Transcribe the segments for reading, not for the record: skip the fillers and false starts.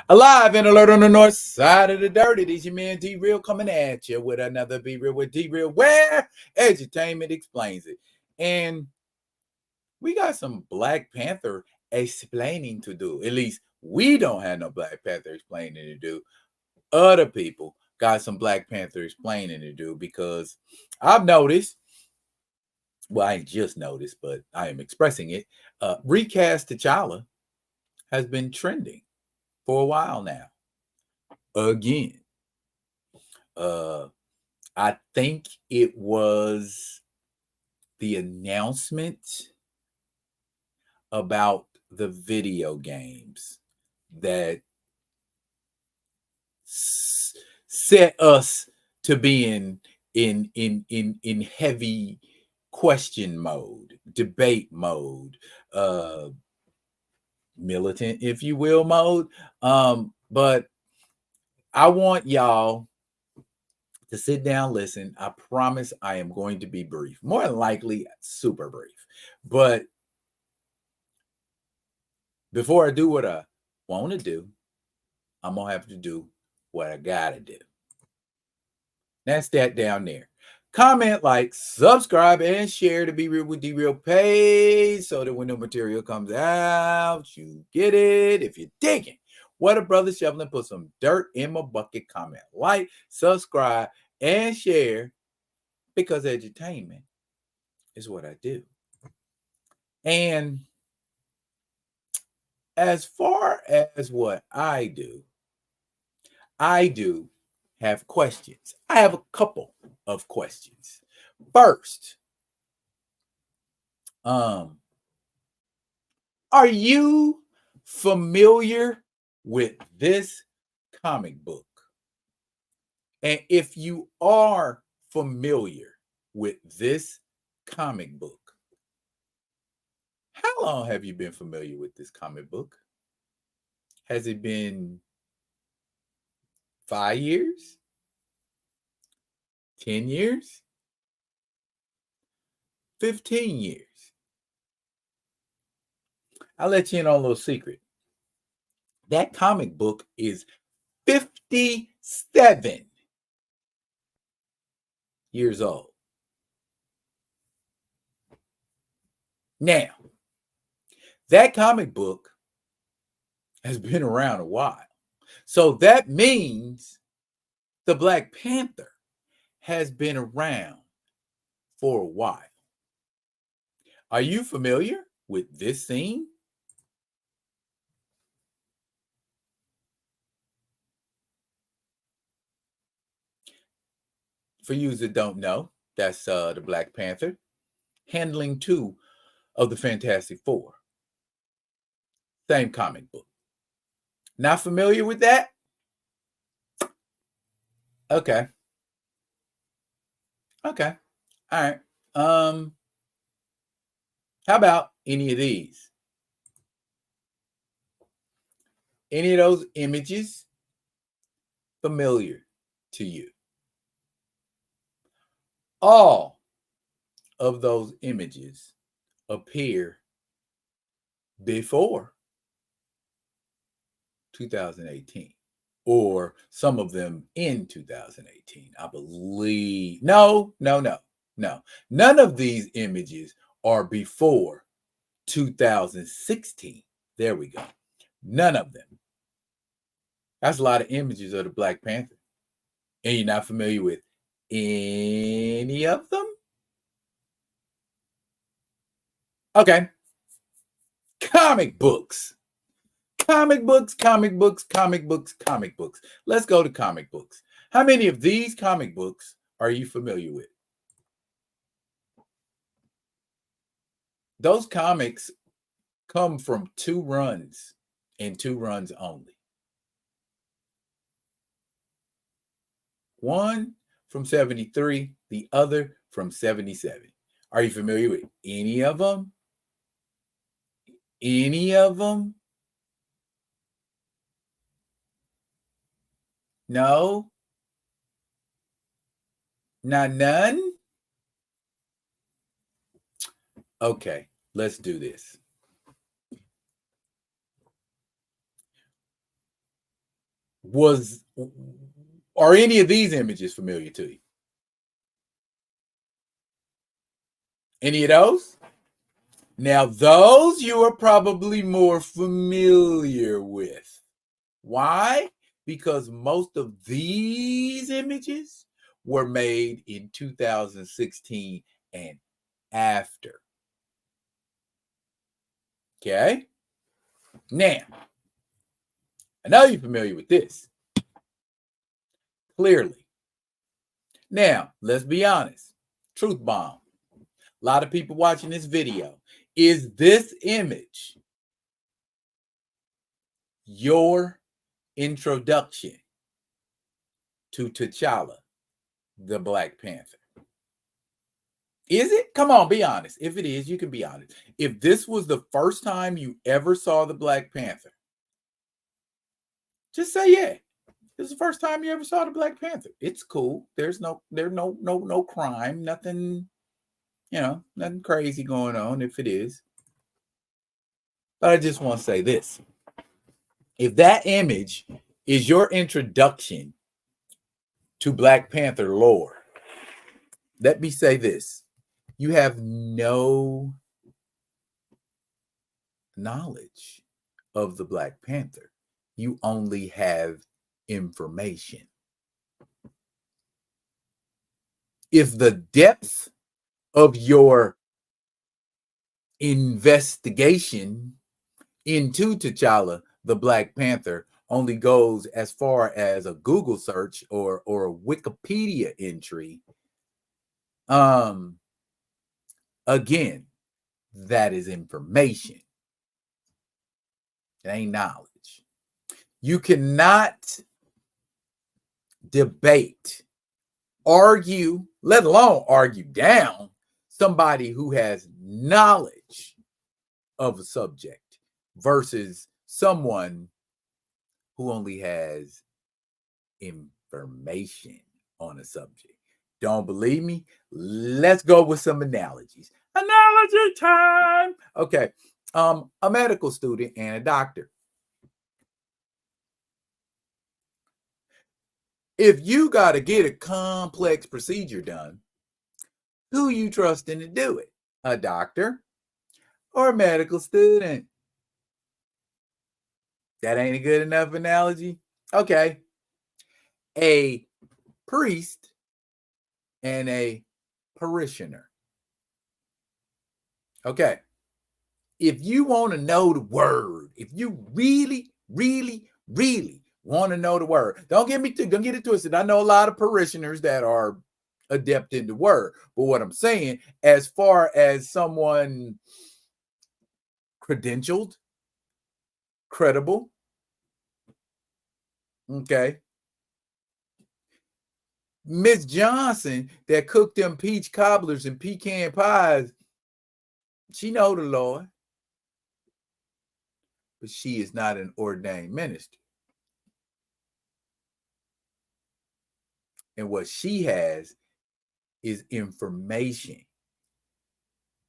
Alive and alert on the north side of the dirty. These your man D-Real coming at you with another Be Real with D-Real, where edutainment explains it. And we got some Black Panther explaining to do. At least we don't have no Black Panther explaining to do. Other people got some Black Panther explaining to do, because I've noticed, well, I ain't just noticed, but I am expressing it. Recast T'Challa has been trending for a while now. Again. I think it was the announcement about the video games that set us to be in heavy question mode, debate mode, militant, if you will, mode. But I want y'all to sit down, listen. I promise I am going to be brief, more than likely super brief. But before I do what I want to do, I'm going to have to do what I got to do. That's that down there. Comment, like, subscribe, and share to Be Real with D-Real page, so that when the material comes out, you get it. If you're digging what a brother shoveling, put some dirt in my bucket. Comment, like, subscribe, and share, because edutainment is what I do. And as far as what I do have questions. I have a couple of questions. First, are you familiar with this comic book? And if you are familiar with this comic book, how long have you been familiar with this comic book? Has it been 5 years? 10 years? 15 years? I'll let you in on a little secret. That comic book is 57 years old. Now, that comic book has been around a while. So that means the Black Panther has been around for a while. Are you familiar with this scene? For you that don't know, that's the Black Panther handling 2 of the Fantastic Four. Same comic book. Not familiar with that? Okay. All right. How about any of these? Any of those images familiar to you? All of those images appear before 2018, or some of them in 2018, I believe. No. None of these images are before 2016. There we go. None of them. That's a lot of images of the Black Panther. And you're not familiar with any of them? Okay. Comic books. Let's go to comic books. How many of these comic books are you familiar with? Those comics come from 2 runs and 2 runs only. One from 73, the other from 77. Are you familiar with any of them? Any of them? No? Not none? Okay, let's do this. Are any of these images familiar to you? Any of those? Now, those you are probably more familiar with. Why? Because most of these images were made in 2016 and after. Okay? Now, I know you're familiar with this. Clearly. Now, let's be honest. Truth bomb. A lot of people watching this video. Is this image your introduction to T'Challa, the Black Panther? Is it? Come on, be honest. If it is, you can be honest. If this was the first time you ever saw the Black Panther, just say yeah. This is the first time you ever saw the Black Panther. It's cool. There's no crime, nothing, nothing crazy going on if it is. But I just want to say this. If that image is your introduction to Black Panther lore, let me say this. You have no knowledge of the Black Panther. You only have information. If the depth of your investigation into T'Challa, the Black Panther, only goes as far as a Google search or a Wikipedia entry, again, that is information. It ain't knowledge. You cannot debate, argue, let alone argue down somebody who has knowledge of a subject versus someone who only has information on a subject. Don't believe me? Let's go with some analogies. Analogy time. Okay. A medical student and a doctor. If you got to get a complex procedure done, who you trusting to do it? A doctor or a medical student? That ain't a good enough analogy? Okay. A priest and a parishioner. Okay. If you want to know the word, if you really want to know the word, don't get it twisted. I know a lot of parishioners that are adept in the word, but what I'm saying, as far as someone credentialed, credible, okay, Miss Johnson that cooked them peach cobblers and pecan pies, she know the Lord, but she is not an ordained minister. And what she has is information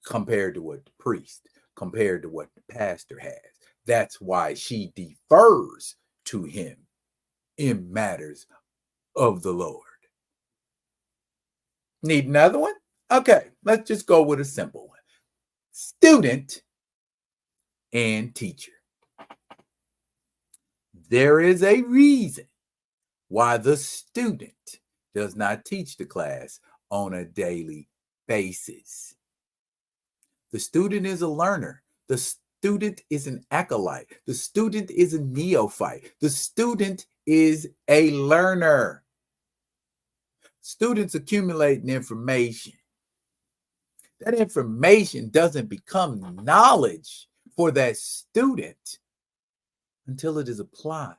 compared to what the priest, compared to what the pastor has. That's why she defers to him in matters of the Lord. Need another one? Okay, let's just go with a simple one. Student and teacher. There is a reason why the student does not teach the class on a daily basis. The student is a learner. The student is an acolyte. The student is a neophyte. The student is a learner. Students accumulating information. That information doesn't become knowledge for that student until it is applied.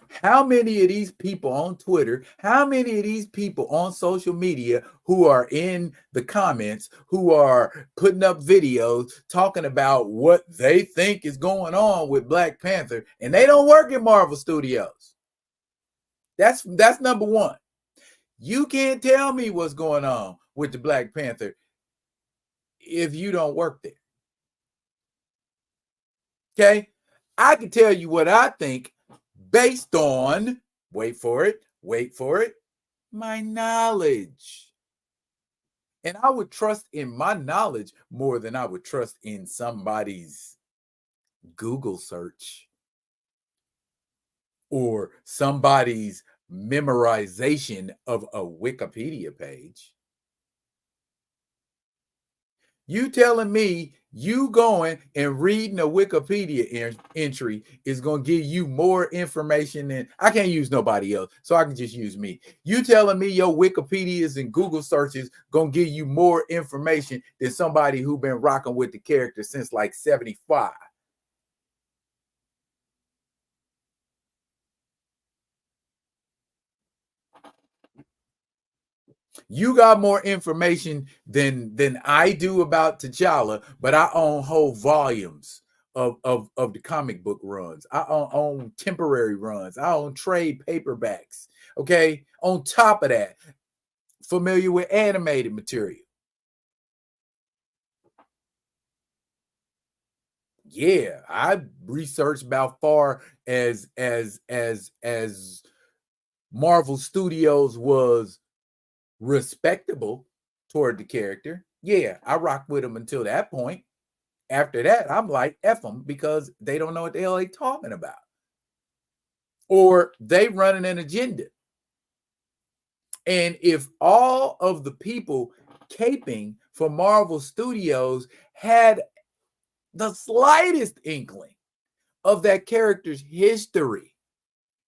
How many of these people on Twitter, how many of these people on social media who are in the comments, who are putting up videos talking about what they think is going on with Black Panther, and they don't work at Marvel Studios? That's number one. You can't tell me what's going on with the Black Panther if you don't work there. Okay. I can tell you what I think based on, wait for it, my knowledge. And I would trust in my knowledge more than I would trust in somebody's Google search or somebody's memorization of a Wikipedia page. You telling me you going and reading a Wikipedia entry is going to give you more information than I can't use nobody else, so I can just use me. You telling me your Wikipedias and Google searches going to give you more information than somebody who been rocking with the character since like 75. You got more information than I do about T'Challa, but I own whole volumes of the comic book runs. I own temporary runs. I own trade paperbacks. Okay. On top of that, familiar with animated material. Yeah, I researched about far as Marvel Studios was respectable toward the character. Yeah, I rocked with them until that point. After that, I'm like, F them because they don't know what the hell they talking about. Or they running an agenda. And if all of the people caping for Marvel Studios had the slightest inkling of that character's history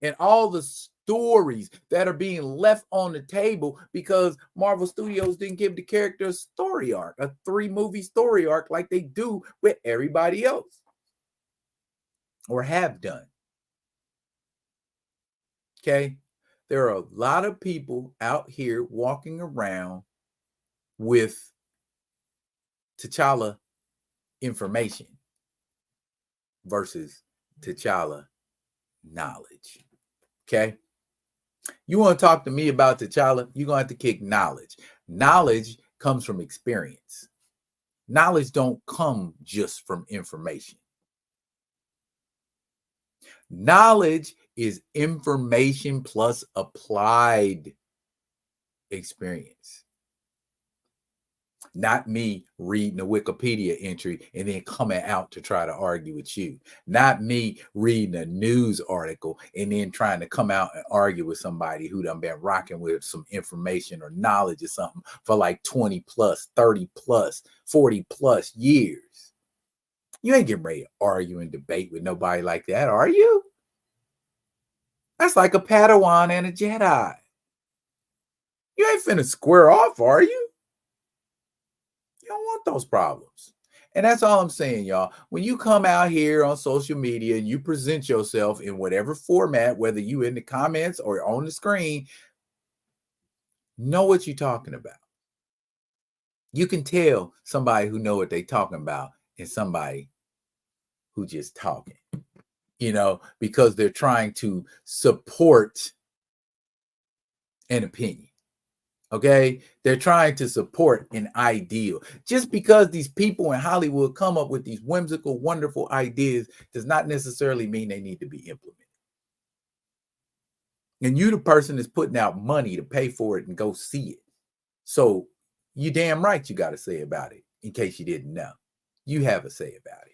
and all the stories that are being left on the table because Marvel Studios didn't give the character a story arc, a 3-movie story arc like they do with everybody else or have done. Okay. There are a lot of people out here walking around with T'Challa information versus T'Challa knowledge. Okay. You want to talk to me about T'Challa? You're going to have to kick knowledge. Knowledge comes from experience. Knowledge don't come just from information. Knowledge is information plus applied experience. Not me reading a Wikipedia entry and then coming out to try to argue with you. Not me reading a news article and then trying to come out and argue with somebody who done been rocking with some information or knowledge or something for like 20 plus, 30 plus, 40 plus years. You ain't getting ready to argue and debate with nobody like that, are you? That's like a Padawan and a Jedi. You ain't finna square off, are you? You don't want those problems. And that's all I'm saying, y'all. When you come out here on social media and you present yourself in whatever format, whether you in the comments or on the screen, know what you're talking about. You can tell somebody who know what they're talking about and somebody who just talking, because they're trying to support an opinion. Okay, they're trying to support an ideal. Just because these people in Hollywood come up with these whimsical, wonderful ideas does not necessarily mean they need to be implemented. And you, the person that's putting out money to pay for it and go see it. So you damn right you got to say about it. In case you didn't know, you have a say about it.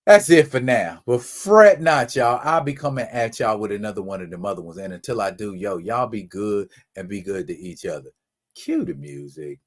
That's it for now. But fret not, y'all. I'll be coming at y'all with another one of them other ones. And until I do, y'all be good and be good to each other. Cue the music.